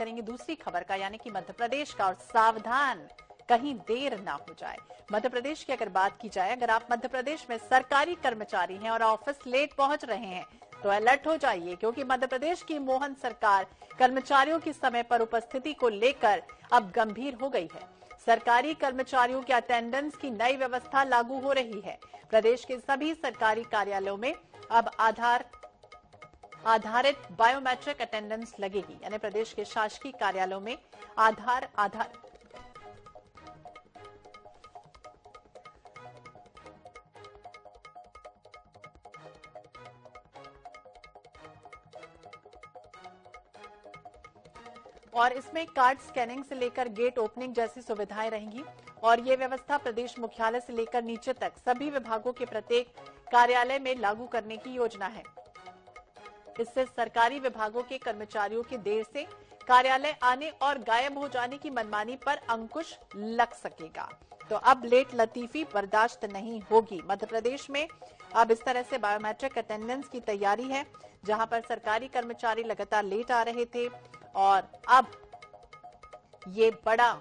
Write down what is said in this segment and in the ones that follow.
करेंगे दूसरी खबर का, यानी कि मध्य प्रदेश का। और सावधान, कहीं देर ना हो जाए। मध्य प्रदेश की अगर बात की जाए, अगर आप मध्य प्रदेश में सरकारी कर्मचारी हैं और ऑफिस लेट पहुंच रहे हैं तो अलर्ट हो जाइए, क्योंकि मध्य प्रदेश की मोहन सरकार कर्मचारियों की समय पर उपस्थिति को लेकर अब गंभीर हो गई है। सरकारी कर्मचारियों के अटेंडेंस की नई व्यवस्था लागू हो रही है। प्रदेश के सभी सरकारी कार्यालयों में अब आधारित बायोमेट्रिक अटेंडेंस लगेगी, यानी प्रदेश के शासकीय कार्यालयों में आधार और इसमें कार्ड स्कैनिंग से लेकर गेट ओपनिंग जैसी सुविधाएं रहेंगी। और ये व्यवस्था प्रदेश मुख्यालय से लेकर नीचे तक सभी विभागों के प्रत्येक कार्यालय में लागू करने की योजना है। इससे सरकारी विभागों के कर्मचारियों के देर से कार्यालय आने और गायब हो जाने की मनमानी पर अंकुश लग सकेगा। तो अब लेट लतीफी बर्दाश्त नहीं होगी। मध्य प्रदेश में अब इस तरह से बायोमेट्रिक अटेंडेंस की तैयारी है, जहां पर सरकारी कर्मचारी लगातार लेट आ रहे थे और अब ये बड़ा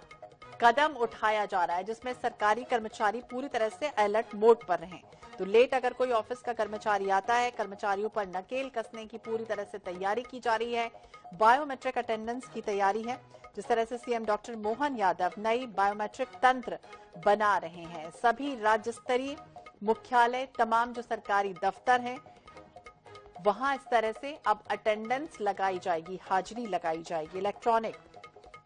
कदम उठाया जा रहा है, जिसमें सरकारी कर्मचारी पूरी तरह से अलर्ट मोड पर रहें। तो लेट अगर कोई ऑफिस का कर्मचारी आता है, कर्मचारियों पर नकेल कसने की पूरी तरह से तैयारी की जा रही है। बायोमेट्रिक अटेंडेंस की तैयारी है, जिस तरह से सीएम डॉक्टर मोहन यादव नई बायोमेट्रिक तंत्र बना रहे हैं। सभी राज्य स्तरीय मुख्यालय, तमाम जो सरकारी दफ्तर हैं, वहां इस तरह से अब अटेंडेंस लगाई जाएगी, हाजिरी लगाई जाएगी। इलेक्ट्रॉनिक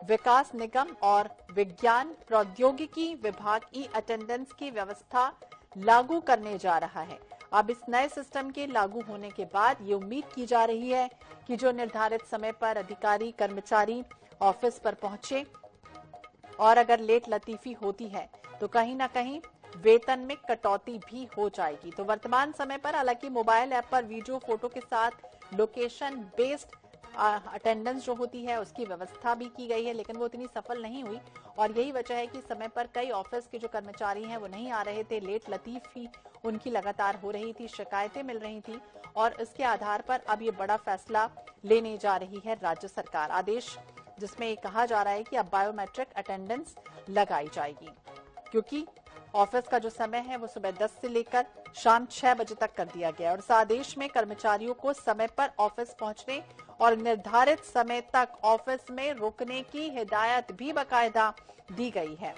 विकास निगम और विज्ञान प्रौद्योगिकी विभाग ई अटेंडेंस की व्यवस्था लागू करने जा रहा है। अब इस नए सिस्टम के लागू होने के बाद ये उम्मीद की जा रही है कि जो निर्धारित समय पर अधिकारी कर्मचारी ऑफिस पर पहुंचे और अगर लेट लतीफी होती है तो कहीं ना कहीं वेतन में कटौती भी हो जाएगी। तो वर्तमान समय पर हालांकि मोबाइल ऐप पर वीडियो फोटो के साथ लोकेशन बेस्ड अटेंडेंस जो होती है उसकी व्यवस्था भी की गई है, लेकिन वो इतनी सफल नहीं हुई। और यही वजह है कि समय पर कई ऑफिस के जो कर्मचारी हैं वो नहीं आ रहे थे, लेट लतीफी उनकी लगातार हो रही थी, शिकायतें मिल रही थी। और इसके आधार पर अब ये बड़ा फैसला लेने जा रही है राज्य सरकार। आदेश जिसमें ये कहा जा रहा है कि अब बायोमेट्रिक अटेंडेंस लगाई जाएगी, क्योंकि ऑफिस का जो समय है वो सुबह 10 से लेकर शाम 6 बजे तक कर दिया गया है। और इस आदेश में कर्मचारियों को समय पर ऑफिस पहुंचने और निर्धारित समय तक ऑफिस में रुकने की हिदायत भी बाकायदा दी गई है।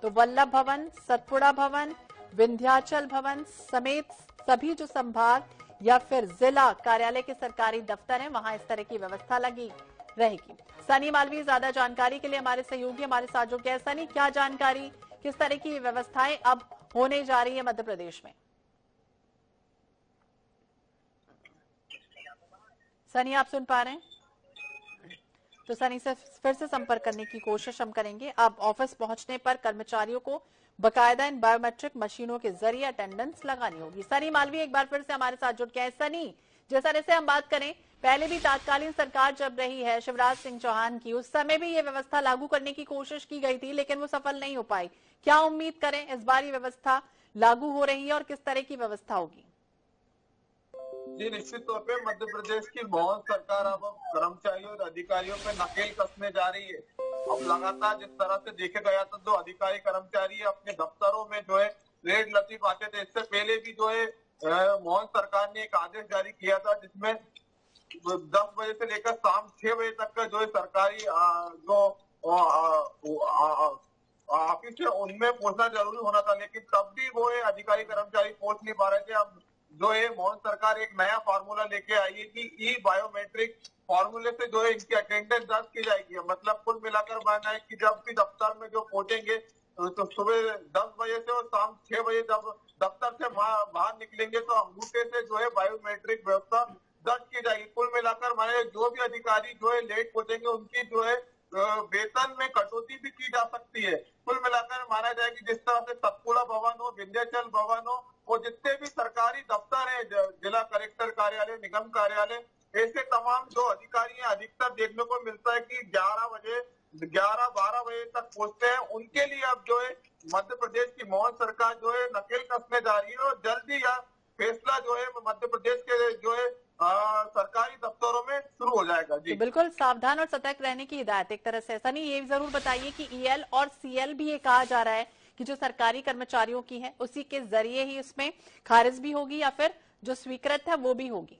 तो वल्लभ भवन, सतपुड़ा भवन, विंध्याचल भवन समेत सभी जो संभाग या फिर जिला कार्यालय के सरकारी दफ्तर हैं, वहां इस तरह की व्यवस्था लगी रहेगी। सनी मालवी ज्यादा जानकारी के लिए हमारे सहयोगी हमारे साथ जुड़ गए। सनी, क्या जानकारी, किस तरह की व्यवस्थाएं अब होने जा रही है मध्य प्रदेश में? सनी, आप सुन पा रहे हैं? तो सनी से फिर से संपर्क करने की कोशिश हम करेंगे। अब ऑफिस पहुंचने पर कर्मचारियों को बकायदा इन बायोमेट्रिक मशीनों के जरिए अटेंडेंस लगानी होगी। सनी मालवी एक बार फिर से हमारे साथ जुड़ गए हैं। सनी, जिस तरह से हम बात करें, पहले भी तात्कालीन सरकार जब रही है शिवराज सिंह चौहान की, उस समय भी ये व्यवस्था लागू करने की कोशिश की गई थी, लेकिन वो सफल नहीं हो पाई। क्या उम्मीद करें इस बार ये व्यवस्था लागू हो रही है और किस तरह की व्यवस्था होगी? जी, निश्चित तौर पे मध्य प्रदेश की मोहन सरकार अब कर्मचारियों और अधिकारियों पे नकेल कसने जा रही है। अब लगातार जिस तरह से देखे गया था, जो अधिकारी कर्मचारी अपने दफ्तरों में जो है लेट लतीफ आते थे, इससे पहले भी जो है मोहन सरकार ने एक आदेश जारी किया था, जिसमें 10 बजे से लेकर शाम 6 बजे तक का जो है सरकारी जो ऑफिस है उनमें पहुंचना जरूरी होना था, लेकिन तब भी वो अधिकारी कर्मचारी पहुंच नहीं पा रहे थे। अब जो है मोहन सरकार एक नया फार्मूला लेके आई है कि ई बायोमेट्रिक फार्मूले से जो है इनकी अटेंडेंस दर्ज की जाएगी। मतलब कुल मिलाकर मानना है कि जब भी दफ्तर में जो पहुंचेंगे तो सुबह 10 बजे से और शाम 6 बजे जब दफ्तर से बाहर निकलेंगे तो अंगूठे से जो है बायोमेट्रिक व्यवस्था दर्ज की जाएगी। कुल मिलाकर माने जो भी अधिकारी जो है लेट पहुंचेंगे उनकी जो है वेतन में कटौती भी की जा सकती है। कुल मिलाकर माना जाए कि जिस तरह से सतपुड़ा भवन हो, विंध्याचल भवन हो, वो जितने भी सरकारी दफ्तर है, जिला कलेक्टर कार्यालय, निगम कार्यालय, ऐसे तमाम जो अधिकारी हैं अधिकतर देखने को मिलता है कि 11-12 बजे तक पहुंचते हैं। उनके लिए अब जो है मध्य प्रदेश की मोहन सरकार जो है नकेल कसने जा रही है और जल्दी या फैसला जो है मध्य प्रदेश के जो है सरकारी दफ्तरों में शुरू हो जाएगा। जी तो बिल्कुल सावधान और सतर्क रहने की हिदायत एक तरह से। सनी, ये जरूर बताइए कि ईएल और सीएल भी ये कहा जा रहा है कि जो सरकारी कर्मचारियों की है उसी के जरिए ही उसमें खारिज भी होगी या फिर जो स्वीकृत है वो भी होगी?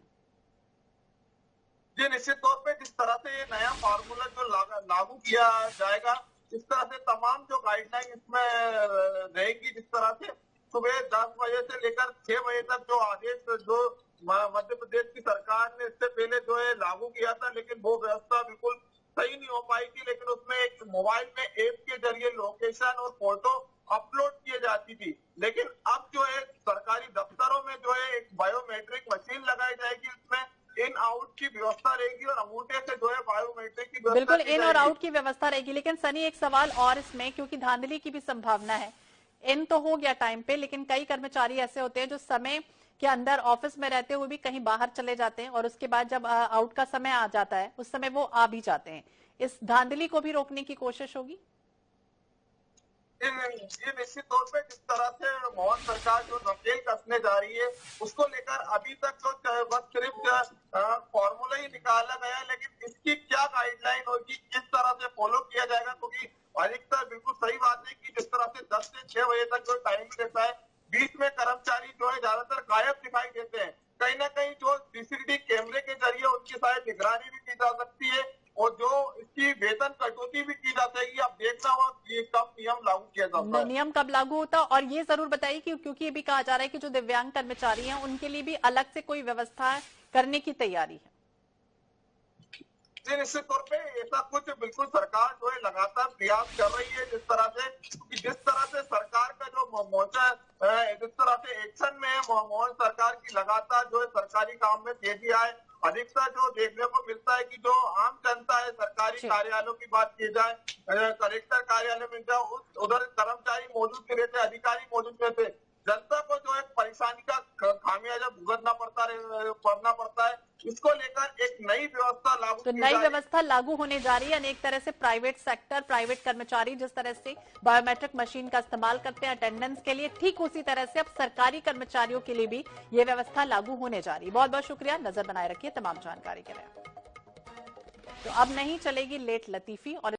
जी निश्चित तौर पे जिस तरह से ये नया फार्मूला जो लागू किया जाएगा, इस तरह से तमाम जो गाइडलाइन इसमें रहेगी, जिस तरह से सुबह 10 बजे से लेकर 6 बजे तक जो आदेश जो मध्य प्रदेश की सरकार ने इससे पहले जो है लागू किया था, लेकिन वो व्यवस्था बिल्कुल सही नहीं हो पाई थी। लेकिन उसमें एक मोबाइल में ऐप के जरिए लोकेशन और फोटो अपलोड किए जाती थी, लेकिन अब जो है सरकारी दफ्तरों में जो है एक बायोमेट्रिक मशीन लगाई जाएगी, उसमें इन आउट की व्यवस्था रहेगी और अंगूठे से जो है बायोमेट्रिक की व्यवस्था बिल्कुल इन और आउट की व्यवस्था रहेगी। लेकिन सनी, एक सवाल और इसमें, क्योंकि धांधली की भी संभावना है। इन तो हो गया टाइम पे, लेकिन कई कर्मचारी ऐसे होते हैं जो समय के अंदर ऑफिस में रहते हुए भी कहीं बाहर चले जाते हैं और उसके बाद जब आउट का समय आ जाता है उस समय वो आ भी जाते हैं। इस धांधली को भी रोकने की कोशिश होगी? ये निश्चित तौर पे जिस तरह से मोहन सरकार जो नकेल कसने जा रही है, उसको लेकर अभी तक तो बस सिर्फ फॉर्मूला ही निकाला गया, लेकिन इसकी क्या गाइडलाइन होगी, किस तरह से फॉलो किया जाएगा, क्योंकि अधिकतर बिल्कुल सही बात है कि जिस तरह से 10 से 6 बजे तक जो टाइम रहता है, बीच में कर्मचारी जो है ज्यादातर गायब दिखाई देते हैं। कहीं ना कहीं जो सीसीटीवी कैमरे के जरिए उनकी शायद निगरानी भी की जा सकती है और जो इसकी वेतन कटौती भी की जा सकेगी। अब देखना होगा कि कब नियम लागू किया जाता है। नियम कब लागू होता? और ये जरूर बताइए कि क्योंकि ये भी कहा जा रहा है कि जो दिव्यांग कर्मचारी हैं उनके लिए भी अलग से कोई व्यवस्था करने की तैयारी है। जी निश्चित तौर पे ऐसा कुछ बिल्कुल सरकार जो है लगातार प्रयास कर रही है, जिस तरह से सरकार का जो मोर्चा जिस तरह से एक्शन में है, मोहन सरकार की लगातार जो है सरकारी काम में तेजी आए। अधिकतर जो देखने को मिलता है कि जो आम जनता है, सरकारी कार्यालयों की बात की जाए, कलेक्टर कार्यालय में जाओ, उधर कर्मचारी मौजूद नहीं रहते, अधिकारी मौजूद रहते, जनता को जो है परेशानी का खामियाजा भुगतना पड़ता है। इसको लेकर एक नई व्यवस्था लागू तो नई व्यवस्था लागू होने जा रही है। अनेक तरह से प्राइवेट सेक्टर, प्राइवेट कर्मचारी जिस तरह से बायोमेट्रिक मशीन का इस्तेमाल करते हैं अटेंडेंस के लिए, ठीक उसी तरह से अब सरकारी कर्मचारियों के लिए भी ये व्यवस्था लागू होने जा रही है। बहुत बहुत शुक्रिया, नजर बनाए रखिए तमाम जानकारी के लिए। तो अब नहीं चलेगी लेट लतीफी और